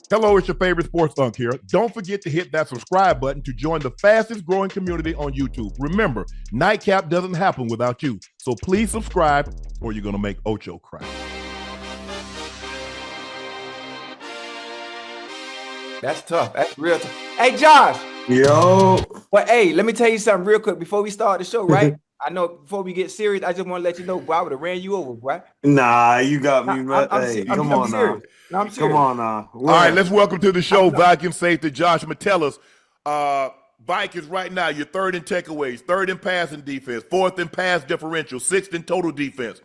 Hello, it's your favorite sports Unc here. Don't forget to hit that subscribe button to join the fastest growing community on YouTube. Remember, Nightcap doesn't happen without you. So please subscribe or you're going to make Ocho cry. That's tough. That's real tough. Hey, Josh. Yo. Well, hey, let me tell you something real quick before we start the show, right? I know before we get serious, I just want to let you know, boy, I would have ran you over, boy. Nah, you got me, I'm, man. I'm, Hey, I'm, come I'm on now. serious. No, I'm Come serious. on now. All right, let's welcome to the show I'm- Viking safety Josh Metellus. Vikings right now, you're third in takeaways, third in passing defense, fourth in pass differential, sixth in total defense.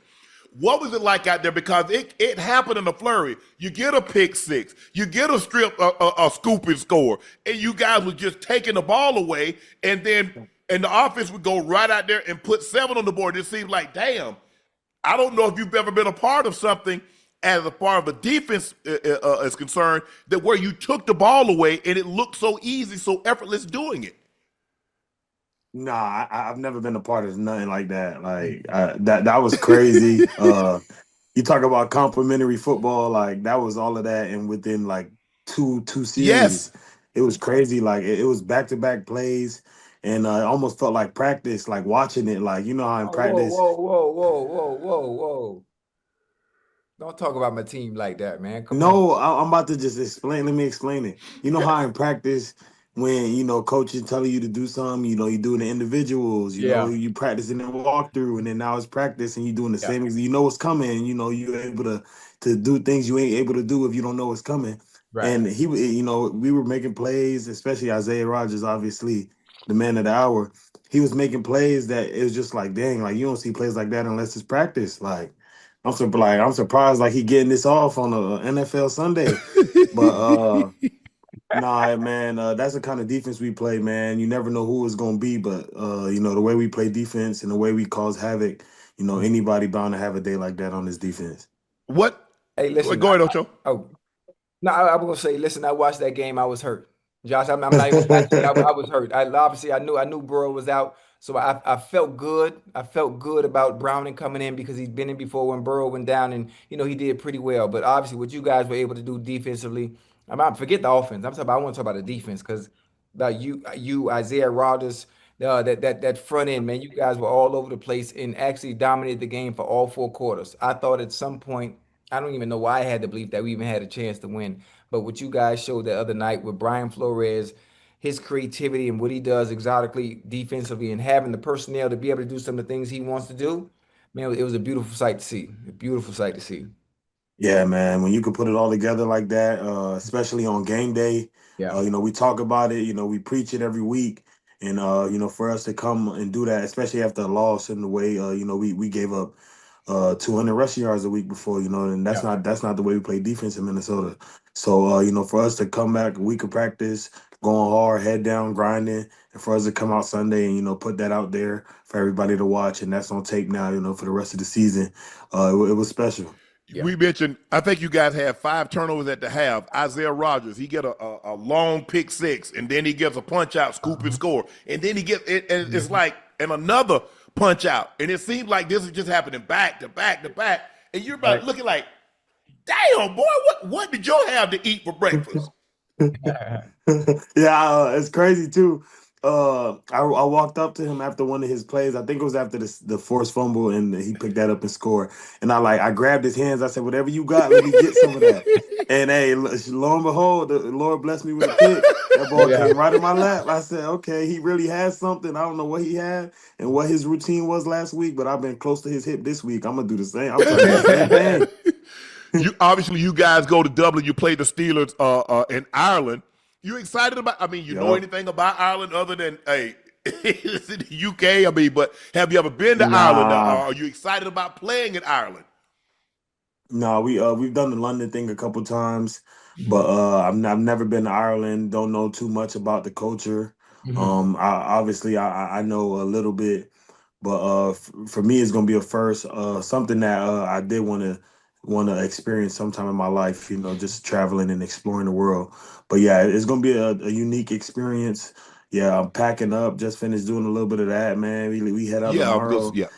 What was it like out there? Because it happened in a flurry. You get a pick six, you get a strip, a scoop and score, and you guys were just taking the ball away, and then the offense would go right out there and put 7 on the board. It seems like, damn, I don't know if you've ever been a part of something as a part of the defense is concerned, that where you took the ball away and it looked so easy, so effortless doing it. Nah, I've never been a part of nothing like that. Like that was crazy. You talk about complimentary football, like that was all of that, and within like two series, Yes. it was crazy. Like it was back-to-back plays, and it almost felt like practice. Like watching it, like you know how in Oh, whoa, practice. whoa. Don't talk about my team like that, man. Come on. No, I'm about to just explain. Let me explain it. You know how in practice, when coach is telling you to do something, you doing the individuals. Yeah. You practice in the walkthrough, and then now it's practice, and you doing the Yeah. same. You know what's coming. You're able to do things you ain't able to do if you don't know what's coming. Right. And we were making plays, especially Isaiah Rodgers, obviously the man of the hour. He was making plays that it was just like, dang, like you don't see plays like that unless it's practice. Like I'm surprised like he getting this off on a NFL Sunday. But nah, man, that's the kind of defense we play, man. You never know who it's gonna be, but the way we play defense and the way we cause havoc, anybody bound to have a day like that on this defense. What? Hey, listen. Go ahead, Ocho. I was gonna say, listen, I watched that game. I was hurt, Josh. I'm not even gonna lie to you. I was hurt. Obviously I knew Burrow was out, so I felt good. I felt good about Browning coming in because he's been in before when Burrow went down, and he did pretty well. But obviously, what you guys were able to do defensively, forget the offense. I want to talk about the defense because about you, Isaiah Rodgers. That front end, man, you guys were all over the place and actually dominated the game for all 4 quarters. I thought at some point, I don't even know why I had the belief that we even had a chance to win. But what you guys showed the other night with Brian Flores, his creativity and what he does exotically defensively and having the personnel to be able to do some of the things he wants to do, man, it was a beautiful sight to see. A beautiful sight to see. Yeah, man. When you can put it all together like that, especially on game day, Yeah. we talk about it. We preach it every week, and for us to come and do that, especially after a loss in the way, we gave up 200 rushing yards a week before, and that's not the way we play defense in Minnesota. So, for us to come back a week of practice, going hard, head down, grinding, and for us to come out Sunday and put that out there for everybody to watch, and that's on tape now, for the rest of the season, it was special. Yeah. We mentioned, I think you guys had 5 turnovers at the half. Isaiah Rodgers, he get a long pick six, and then he gets a punch out, scoop and score, and then he gets it, and it's like and another punch out, and it seems like this is just happening back to back to back, and you're about looking like, damn boy, what did you have to eat for breakfast? Yeah, it's crazy too. I walked up to him after one of his plays. I think it was after the forced fumble, and he picked that up and scored. And I grabbed his hands. I said, "Whatever you got, let me get some of that." And hey, lo and behold, the Lord blessed me with a pick. That ball came right in my lap. I said, "Okay, he really has something. I don't know what he had and what his routine was last week, but I've been close to his hip this week. I'm gonna do the same. I'm trying to do the same thing." You guys go to Dublin. You play the Steelers in Ireland. You excited about? I mean, you know anything about Ireland other than it's in the UK? I mean, but have you ever been to Ireland? Are you excited about playing in Ireland? No, we've done the London thing a couple times, but I've never been to Ireland. Don't know too much about the culture. I know a little bit, but for me it's gonna be a first. Something that I did want to experience sometime in my life. Just traveling and exploring the world. But yeah, it's gonna be a unique experience. Yeah, I'm packing up. Just finished doing a little bit of that, man. We head out Yeah, tomorrow. yeah.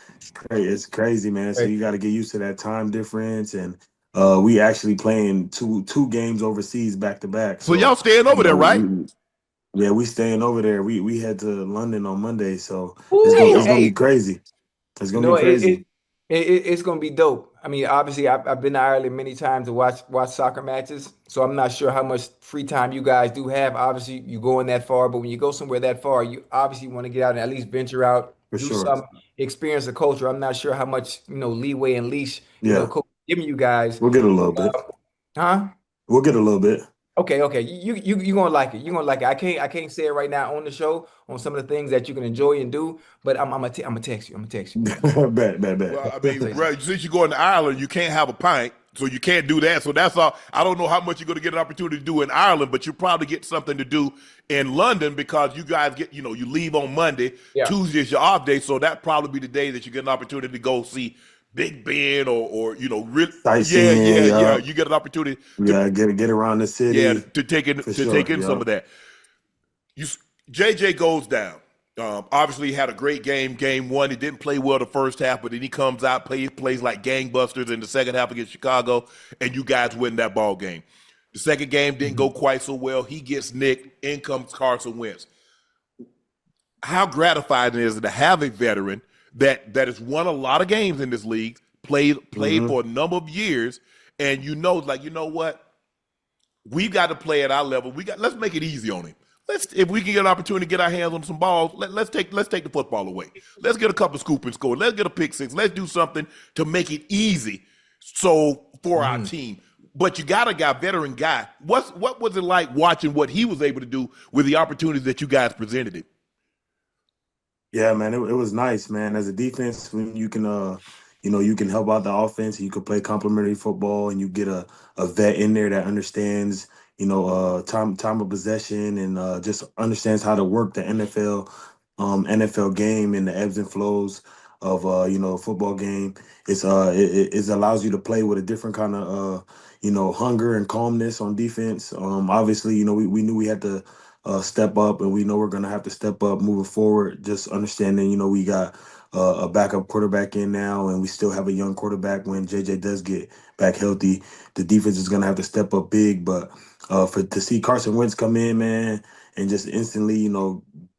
It's crazy, man. So you got to get used to that time difference and We actually playing two games overseas back to back. So y'all So, staying over there, right? yeah, we staying over there. We head to London on Monday, so it's Ooh, gonna be Damn. crazy. It's you gonna know, be crazy. it's gonna be dope. I mean, obviously, I've been to Ireland many times to watch soccer matches, so I'm not sure how much free time you guys do have. Obviously, you going that far, but when you go somewhere that far, you obviously want to get out and at least venture out, For do sure. some, experience the culture. I'm not sure how much leeway and leash Yeah, coach giving you guys, we'll get a little bit. huh? We'll get a little bit. Okay. You gonna like it. You gonna like it. I can't say it right now on the show on some of the things that you can enjoy and do, but I'm gonna text you. I'm gonna text you. Bet. Well, I mean, Say something. right, since you're going to Ireland, you can't have a pint, so you can't do that. So that's all. I don't know how much you're going to get an opportunity to do in Ireland, but you probably get something to do in London because you guys get, you leave on Monday. Yeah. Tuesday is your off day, so that probably be the day that you get an opportunity to go see Big Ben or really, Sightseeing, yeah. yeah, You get an opportunity to, yeah. Get around the yeah, city to take in for to take sure. in some Yeah. of that. You JJ goes down. Obviously, he had a great game one. He didn't play well the first half, but then he comes out, plays like gangbusters in the second half against Chicago, and you guys win that ball game. The second game didn't go Mhm. quite so well. He gets nicked. In comes Carson Wentz. How gratifying is it to have a veteran that has won a lot of games in this league, played Hmm. for a number of years, and like, you know what? We've got to play at our level. Let's make it easy on him. If we can get an opportunity to get our hands on some balls, let's take the football away. Let's get a couple scoop and score. Let's get a pick six. Let's do something to make it easy. So for our Mhm. team. But you got a veteran guy. What was it like watching what he was able to do with the opportunities that you guys presented him? Yeah, man, it was nice, man. As a defense, when you can, you can help out the offense, you can play complementary football, and you get a vet in there that understands, time of possession and just understands how to work the NFL game and the ebbs and flows of football game. It allows you to play with a different kind of hunger and calmness on defense. Obviously, we knew we had to step up, and we know we're going to have to step up moving forward. Just understanding, we got a backup quarterback in now, and we still have a young quarterback when JJ does get back healthy. The defense is going to have to step up big, but to see Carson Wentz come in, man, and just instantly,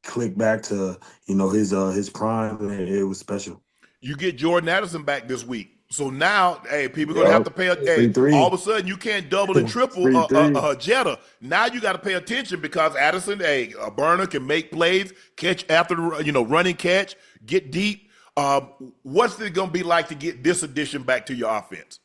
click back to his prime, it was special. You get Jordan Addison back this week. So now, hey, people are gonna have Yup. to pay. Hey, Free all three. of a sudden, you can't double and triple Free three. Jetta. Now you got to pay attention because Addison, hey, a burner can make plays, catch after the running catch, get deep. What's it gonna be like to get this addition back to your offense?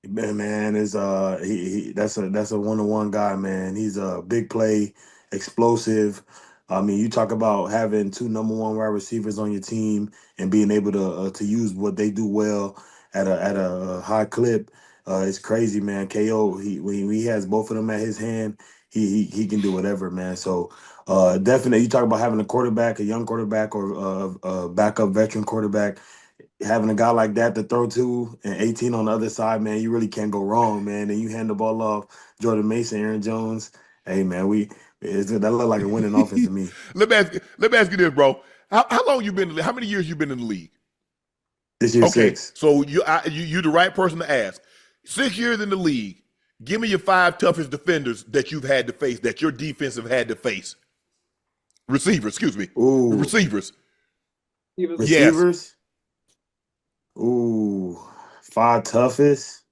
Man is that's a one-on-one guy, man. He's a big play, explosive. I mean, you talk about having two number one wide receivers on your team and being able to use what they do well at a high clip. It's crazy, man. KO, when he has both of them at his hand, he can do whatever, man. So definitely, you talk about having a quarterback, a young quarterback, or a backup veteran quarterback, having a guy like that to throw to and 18 on the other side, man, you really can't go wrong, man. And you hand the ball off Jordan Mason, Aaron Jones. Hey, man, that look like a winning offense to me. Let me ask you this, bro. How long you been? How many years you been in the league? This year Okay, six. so you're the right person to ask. 6 years in the league. Give me your five toughest defenders that you've had to face, that your defense have had to face. Receivers, excuse me. Ooh, Receivers. Yes. receivers. Ooh, five toughest.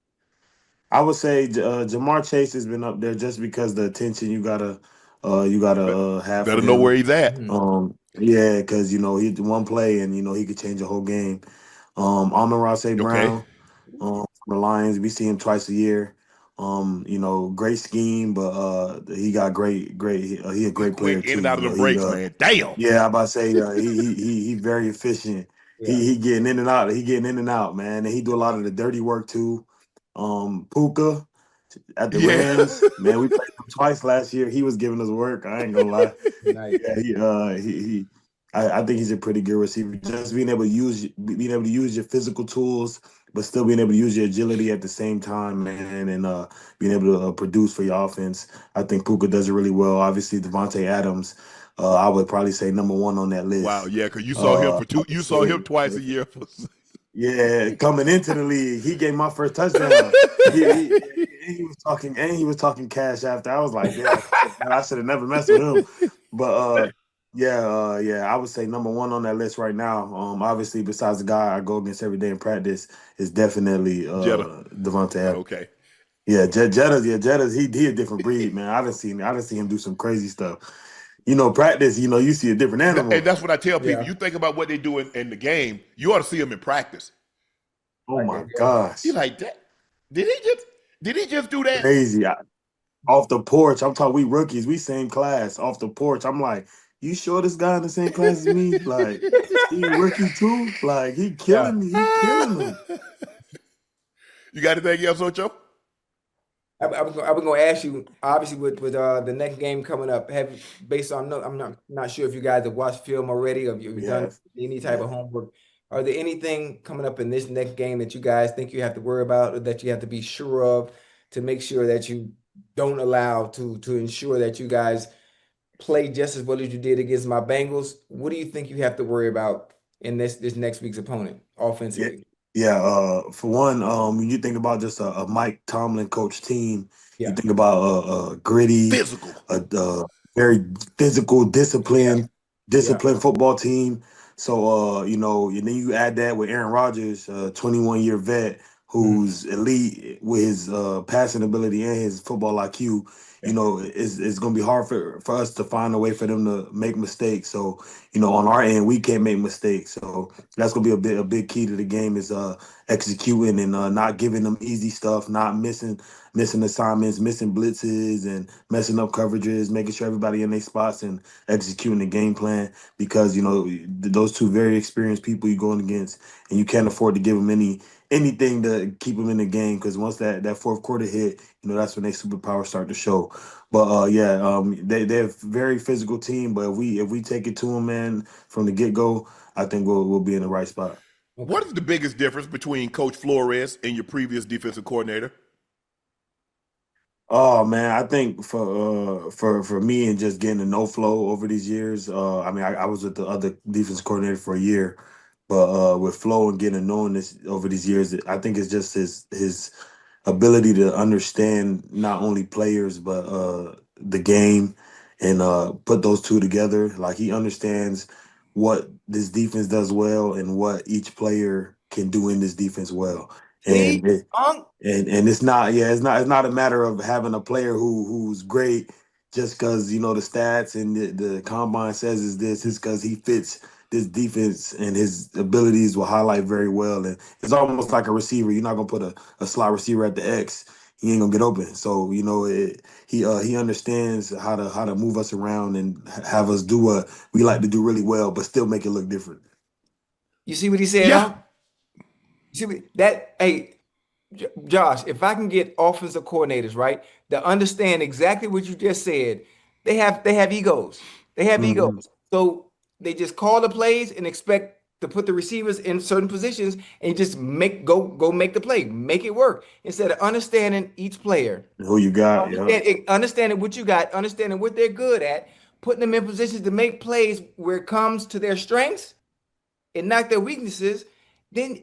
I would say Jamar Chase has been up there just because the attention you gotta have for Better know where him. he's at. Mhm. Yeah, because he one play and he could change the whole game. Amon-Ra St. Okay. Brown. From the Lions. We see him twice a year. Great scheme, but he got he a He great player quick in and too. out of the breaks, man. Damn. Yeah, I'm about to say he very efficient. Yeah. He getting in and out. He getting in and out, man. And he do a lot of the dirty work too. Puka at the Yeah. Rams, man, we played him twice last year. He was giving us work. I ain't gonna lie. Nice. Yeah, I think he's a pretty good receiver. Just being able to use your physical tools, but still being able to use your agility at the same time, man, and being able to produce for your offense. I think Puka does it really well. Obviously, Devontae Adams, I would probably say number one on that Wow. list. Yeah, because you saw him I would you saw say, him twice a year. Yeah, coming into the league, he gave my first touchdown. He was talking cash after. I was like, damn, I should have never messed with him. But yeah, I would say number one on that list right now. Obviously, besides the guy I go against every day in practice, is definitely Jetta. Devontae Adams. Okay. Yeah, Jetta's he a different breed, man. I done seen him do some crazy stuff. Practice, you see a different And animal. that's what I tell people. Yeah. You think about what they do in the game, you ought to see them in practice. Oh Right my there. You gosh. like that? Did he just do that? Crazy. Off the porch. I'm talking we rookies, we same class. Off the porch. I'm like, you sure this guy in the same class as me? Like, he a rookie too? Like, he Yeah. killing me. He killing them. You got anything else, Ocho? I was going to ask you, obviously, with the next game coming up, based on no, I'm not sure if you guys have watched film already, or if you've We done have. any type Yeah. of homework. Are there anything coming up in this next game that you guys think you have to worry about, or that you have to be sure of to make sure that you don't allow to ensure that you guys play just as well as you did against my Bengals? What do you think you have to worry about in this next week's opponent Yeah. offensively? Yeah, for one, when you think about just a Mike Tomlin coach team, you Yeah, think about a gritty, Physical. a very physical, yeah, yeah. disciplined football team. So, and then you add that with Aaron Rodgers, a 21-year vet Mhm. who's elite with his passing ability and his football IQ. Yeah. It's going to be hard for us to find a way for them to make mistakes. So, on our end, we can't make mistakes. So that's gonna be a big key to the game is executing and not giving them easy stuff, not missing assignments, missing blitzes, and messing up coverages, making sure everybody in their spots and executing the game plan because those two very experienced people you're going against, and you can't afford to give them anything to keep them in the game because once that fourth quarter hit, that's when their superpowers start to show. But yeah, they're a very physical team. But if we take it to them, man, from the get go, I think we'll be in the right spot. Okay. What is the biggest difference between Coach Flores and your previous defensive coordinator? Oh man, I think for me and just getting a no flow over these years. I mean, I was with the other defense coordinator for a year, but with flow and getting to knowing this over these years, I think it's just his ability to understand not only players but the game and put those two together. Like he understands what this defense does well and what each player can do in this defense well. See, And it, Unc? and it's not a matter of having a player who's great just because the stats and the combine says is this. It's because he fits this defense and his abilities will highlight very well. And it's almost like a receiver. You're not gonna put a slot receiver at the X. He ain't gonna get open. So he understands how to move us around and have us do what we like to do really well, but still make it look different. You see what he said, Yeah. Unc? You see that? Hey, Josh, if I can get offensive coordinators, right, to understand exactly what you just said, they have egos. They have Hmm. egos. So they just call the plays and expect to put the receivers in certain positions and just go make the play, make it work instead of understanding each player, Who you got? Yeah. understanding what you got, understanding what they're good at, putting them in positions to make plays where it comes to their strengths and not their weaknesses. Then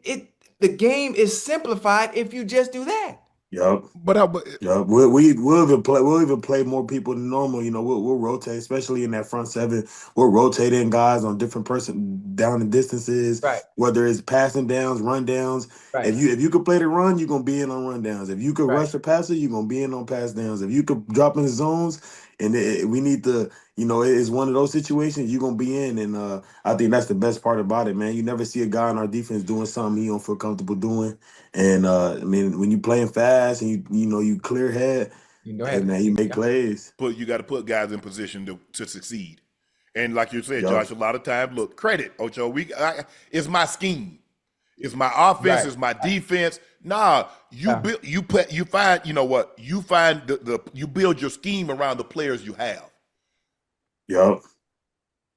the game is simplified if you just do that. Yep. But how? But Yeah, we'll even play more people than normal. We'll rotate, especially in that front seven. We'll rotate in guys on different person down the distances, Right, whether it's passing downs, run downs. right, If you could play the run, you're gonna be in on run downs. If you could right. rush the passer, you're gonna be in on pass downs. If you could drop in the zones, and we need to, it's one of those situations you're gonna be in. And I think that's the best part about it, man. You never see a guy on our defense doing something he don't feel comfortable doing. And I mean, when you playing fast and you clear head, You know, hey have man, you make yeah. plays. you got to put guys in position to succeed. And like you said, Yup. Josh, a lot of times, look, credit, Ocho. It's my scheme. It's my offense. Right. It's my defense. Nah, you Yeah. build. You find. You know what? You find you build your scheme around the players you have. Yup.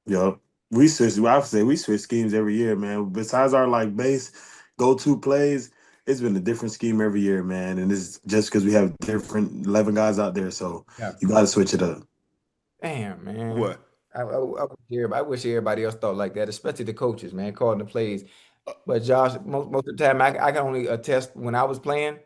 Yup. I would say we switch schemes every year, man. Besides our like base go-to plays, it's been a different scheme every year, man. And it's just because we have different 11 guys out there, so Yeah. you got to switch it up. Damn, man. What? I wish everybody else thought like that, especially the coaches, man, calling the plays. But Josh, most of the time, I can only attest when I was playing,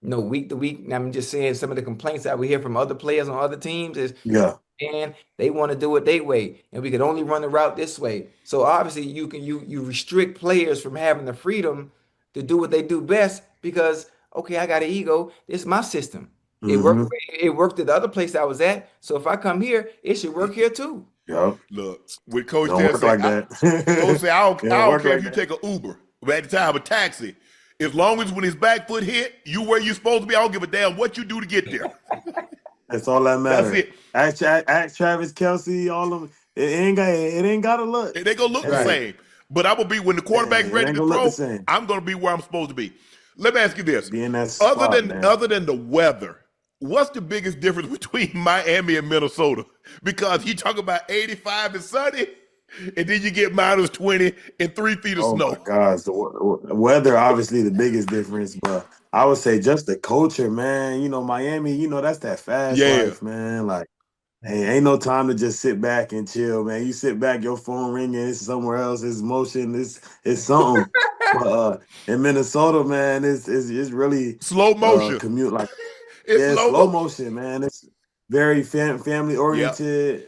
week to week. And I'm just saying some of the complaints that we hear from other players on other teams is, Yeah. and they want to do it their way, and we can only run the route this way. So obviously, you restrict players from having the freedom to do what they do best because okay, I got an ego. This is my system. It worked. Mm-hmm. It worked at the other place I was at. So if I come here, it should work here too. Yep. Look, with It Coach don't Ted work say, like that. Coach say, I It don't work care like if you that. take an Uber, but at the time a taxi. As long as when his back foot hit, you where you supposed to be, I don't give a damn what you do to get there. That's all that That's matters. it. Ask Travis Kelsey, all of them. It ain't gotta look. They gonna look the That's it. same. But I'm gonna be when the quarterback's It ready ain't to gonna look the throw, same. I'm gonna be where I'm supposed to be. Let me ask you this. Be in that spot, man. Other than the weather, what's the biggest difference between Miami and Minnesota? Because you talk about 85 and sunny, and then you get minus 20 and 3 feet of Oh snow. my gosh, the weather obviously the biggest difference, but I would say just the culture, man. Miami, that's that fast Yeah. life, man. Like, hey, ain't no time to just sit back and chill, man. You sit back, your phone ringing, it's somewhere else, it's motion, it's something. But in Minnesota, man, it's really Slow motion. commute like It's yeah, slow slow motion. motion, man. It's very family Yep. oriented.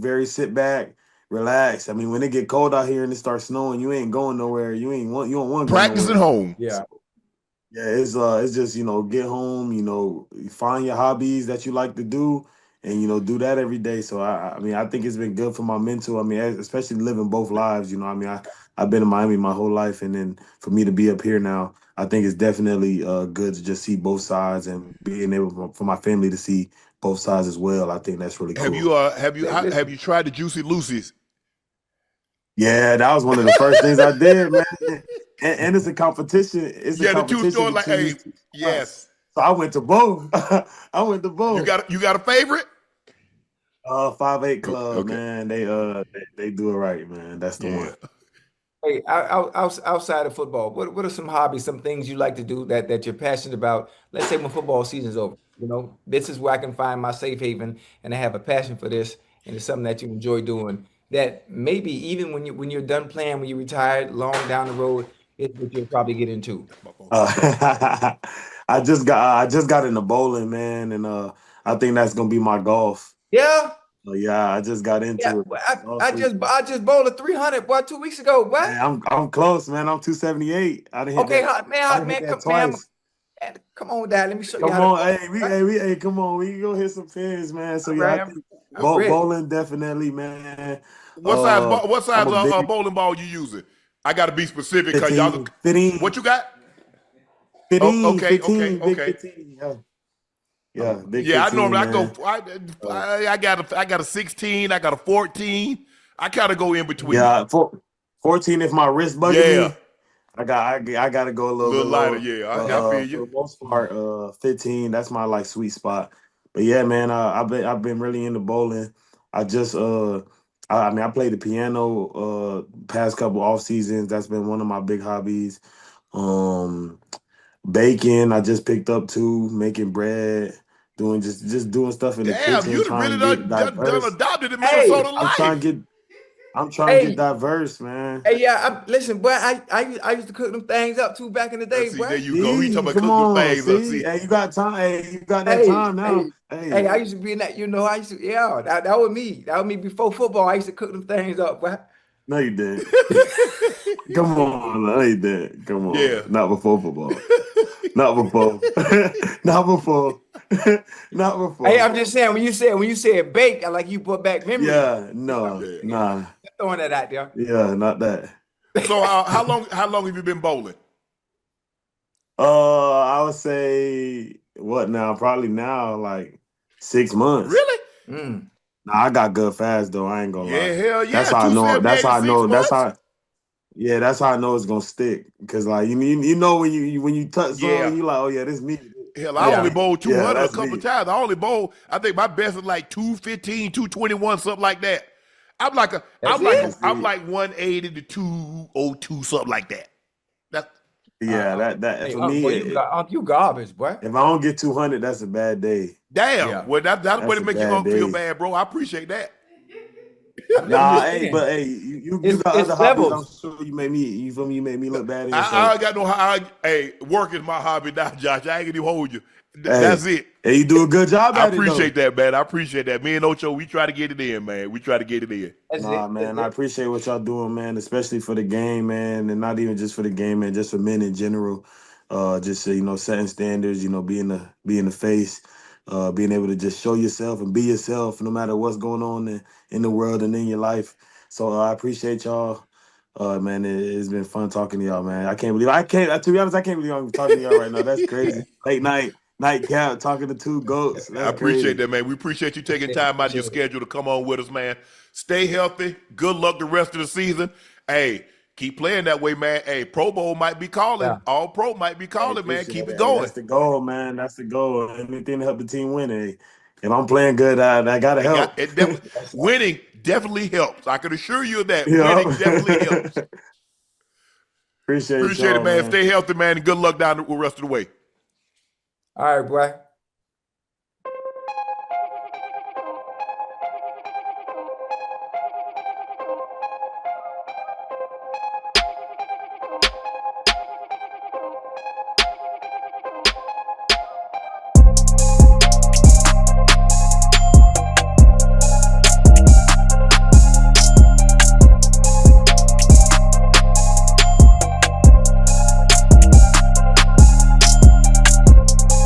Very sit back, relax. I mean, when it get cold out here and it starts snowing, you ain't going nowhere. You don't want to go Practice at nowhere. home. Yeah. Yeah, it's just get home. Find your hobbies that you like to do, and do that every day. So I mean, I think it's been good for my mental. I mean, especially living both lives. I mean, I've been in Miami my whole life, and then for me to be up here now, I think it's definitely good to just see both sides and being able for my family to see both sides as well. I think that's really Have cool. you have Listen, you tried the Juicy Lucy's? Yeah, that was one of the first things I did, man. And it's a competition. It's a Yeah, the two competition stores like, between hey, these two spots. yes. So I went to both. I went to You both. got a favorite? 5'8" Club, Okay. man. They do it right, man. That's the Yeah. one. hey, outside of football, what are some hobbies, some things you like to do that you're passionate about? Let's say when football season's over, this is where I can find my safe haven, and I have a passion for this, and it's something that you enjoy doing. That maybe even when you're done playing, when you're retired, long down the road, it's what you'll probably get into. I just got into bowling, man, and I think that's gonna be my golf. Yeah, Yeah, I just got yeah. into it. Well, Last week. I just bowled a 300 boy 2 weeks ago. What? Man, I'm close, man. I'm 278. I didn't hit Okay, that. I didn't hit that twice. come on, Dad. Let me show you Come how to on, bowl. hey, come on. We can go hit some pins, man. So All yeah, I right, think I'm ready. bowling definitely, man. What size I'm a big bowling ball you using? I got to be specific because y'all. 15, What you got? 15, Oh, okay, 15, big okay. 15. Yeah, big Yeah, 15, I man. I got a 16, I got a 14. I kind of go in between. Yeah, 14 if my wrist bugging Yeah, me. I gotta go a a little little bit lighter. lower. Yeah, But I feel for you. the most part, 15, that's my like sweet spot. But yeah, man, I've been really into bowling. I just I mean I played the piano past couple off seasons. That's been one of my big hobbies. Um Baking, I just picked up too, making bread, doing just doing stuff in the Damn, kitchen, you'd trying really to get done diverse. adopted in Hey, Minnesota I'm trying life. to get I'm trying to get hey, diverse, man. hey, yeah. Listen, boy. I used to cook them things up too back in the day, See, there boy. you go. He talking See, about come cooking the on. things up. See, See, hey, you got time. Hey, you got that Hey, time hey, now. hey. Hey, I used to be in that. I used to. Yeah, that was me. That was me before football. I used to cook them things up, boy. no, you didn't. Come on, no, you didn't. Come yeah. on, not before football. Not before. Not before. Not Hey, before. I'm just saying when you said bake, I like you brought back memories. Yeah, no, Yeah. nah. Throwing that out there. Yeah, not that. So how long have you been bowling? I would say what now? Probably now, like 6 months. Really? Mm. Nah, I got good fast though. I ain't gonna Yeah, lie. hell That's yeah. how I know. That's 278 how in I six know. That's months? how. Yeah, that's how I know it's gonna stick. Cause like you know when you touch Yeah. something, you like, oh yeah, this me. Hell, I That's only Yeah. me. bowled Yeah, 200 a that's couple of me. times. I only bowled, I think my best is like 215, 221, something like that. I'm like a, That's That's it. I'm it. like 180 to 202, something like that. That's Yeah, that Hey, for Unc, me, boy, you garbage, boy. if I don't get 200, that's a bad day. damn. Yeah. Well, that's what That's it a make you bad gonna feel day. bad, bro. I appreciate that. I'm Nah, just hey, saying. but hey, you got It's other hobbies. I'm levels. sure you made me. You feel me? You made me look bad in. I So ain't got no. Hey, work is my hobby now, Josh. I ain't gonna even hold you. hey, That's it. hey, you do a good job I at it though. appreciate that, man. I appreciate that. Me and Ocho, we try to get it in, man. We try to get it in. That's Nah, it. That's man, I it. appreciate what y'all doing, man, especially for the game, man, and not even just for the game, man, just for men in general. Just setting standards, being the face, being able to just show yourself and be yourself, no matter what's going on in the world and in your life. So I appreciate y'all. Man, it's been fun talking to y'all, man. To be honest, I can't believe I'm talking to y'all right now. That's crazy. Late night, nightcap, talking to two goats. I That's appreciate crazy. that, man. We appreciate you That's taking it. time out of your Appreciate it. schedule to come on with us, man. Stay healthy. Good luck the rest of the season. Hey, keep playing that way, man. Hey, Pro Bowl might be calling. Yeah. All Pro might be Hey, calling, man. appreciate Keep it it. Hey, going. that's the goal, man. That's the goal. Anything to help the team win. Hey, if I'm playing good, I gotta It got help. it definitely That's right. winning definitely helps. I can assure you of that. Yup. Winning definitely helps. Appreciate Appreciate it, y'all, man. man. Stay healthy, man, and good luck down the rest of the way. All right, boy.